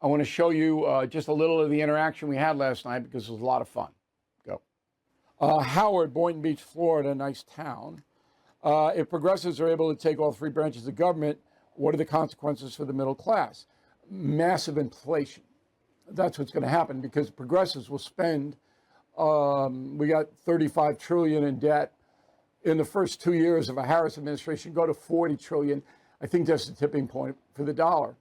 I want to show you just a little of the interaction we had last night because it was a lot of fun. Go. Howard, Boynton Beach, Florida, nice town. If progressives are able to take all three branches of government, what are the consequences for the middle class? Massive inflation. That's what's going to happen because progressives will spend, we got 35 trillion in debt. In the first 2 years of a Harris administration, go to 40 trillion. I think that's the tipping point for the dollar.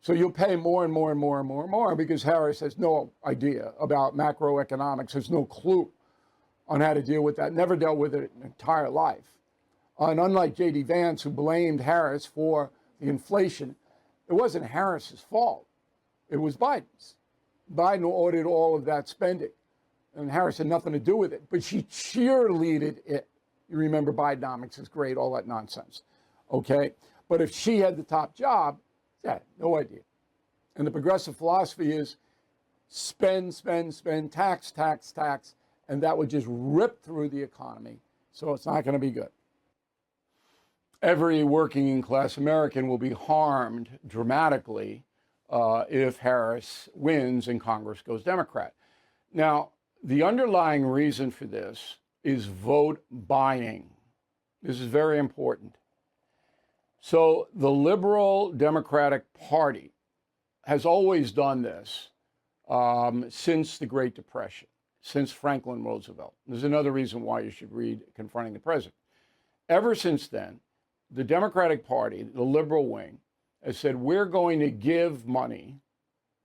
So you'll pay more and more and more and more and more because Harris has no idea about macroeconomics. There's no clue on how to deal with that. Never dealt with it an entire life. And unlike J.D. Vance, who blamed Harris for the inflation, it wasn't Harris's fault. It was Biden's. Biden ordered all of that spending, and Harris had nothing to do with it. But she cheerleaded it. You remember Bidenomics is great, all that nonsense. Okay? But if she had the top job, yeah, no idea. And the progressive philosophy is spend, spend, spend, tax, tax, tax, and that would just rip through the economy. So it's not going to be good. Every working class American will be harmed dramatically if Harris wins and Congress goes Democrat. Now, the underlying reason for this is vote buying. This is very important. So the liberal Democratic Party has always done this since the Great Depression, since Franklin Roosevelt. There's another reason why you should read Confronting the President. Ever since then, the Democratic Party, the liberal wing, has said we're going to give money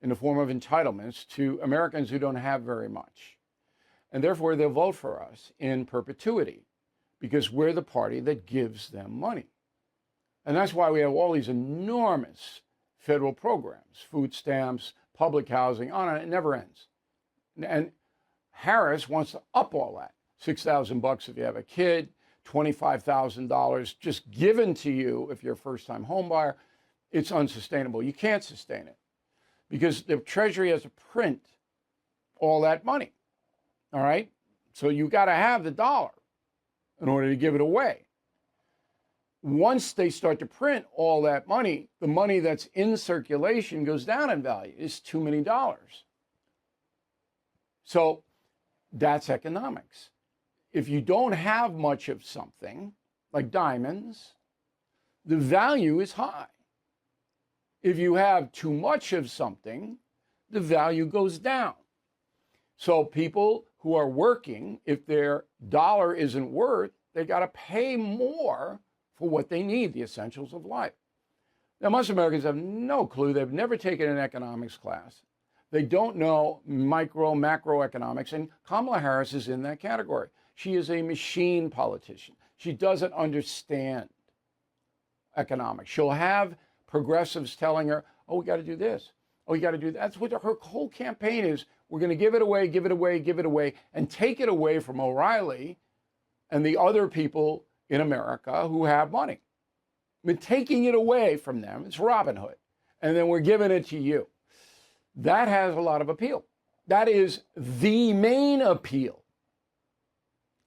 in the form of entitlements to Americans who don't have very much. And therefore, they'll vote for us in perpetuity because we're the party that gives them money. And that's why we have all these enormous federal programs, food stamps, public housing, on and it never ends. And Harris wants to up all that. $6,000 if you have a kid, $25,000 just given to you if you're a first-time home buyer. It's unsustainable. You can't sustain it because the Treasury has to print all that money. All right? So you got to have the dollar in order to give it away. Once they start to print all that money, the money that's in circulation goes down in value. It's too many dollars. So that's economics. If you don't have much of something, like diamonds, the value is high. If you have too much of something, the value goes down. So people who are working, if their dollar isn't worth, they got to pay more for what they need, the essentials of life. Now, most Americans have no clue. They've never taken an economics class. They don't know macroeconomics, and Kamala Harris is in that category. She is a machine politician. She doesn't understand economics. She'll have progressives telling her, oh, we got to do this. Oh, you got to do that. That's what her whole campaign is. We're going to give it away, give it away, give it away, and take it away from O'Reilly and the other people in America who have money. We're taking it away from them. It's Robin Hood. And then we're giving it to you. That has a lot of appeal. That is the main appeal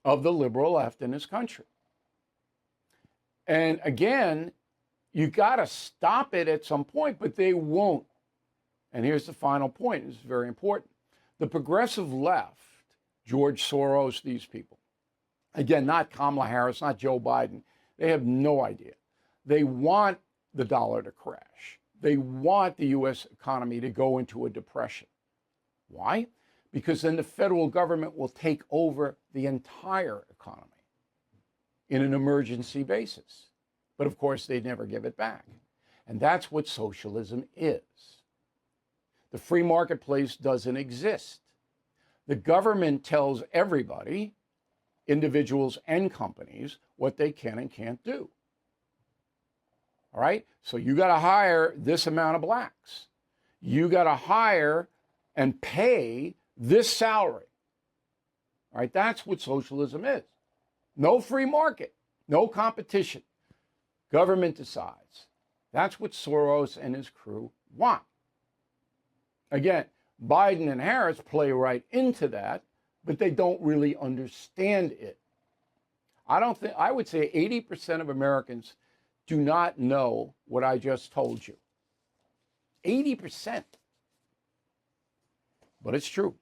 of the liberal left in this country. And again, you got to stop it at some point, but they won't. And here's the final point. This is very important. The progressive left, George Soros, these people, again, not Kamala Harris, not Joe Biden, they have no idea. They want the dollar to crash. They want the U.S. economy to go into a depression. Why? Because then the federal government will take over the entire economy in an emergency basis. But of course, they'd never give it back. And that's what socialism is. The free marketplace doesn't exist. The government tells everybody, individuals and companies, what they can and can't do. All right? So you got to hire this amount of blacks. You got to hire and pay this salary. All right? That's what socialism is. No free market, no competition. Government decides. That's what Soros and his crew want. Again, Biden and Harris play right into that, but they don't really understand it. I would say 80% of Americans do not know what I just told you. 80%. but it's true.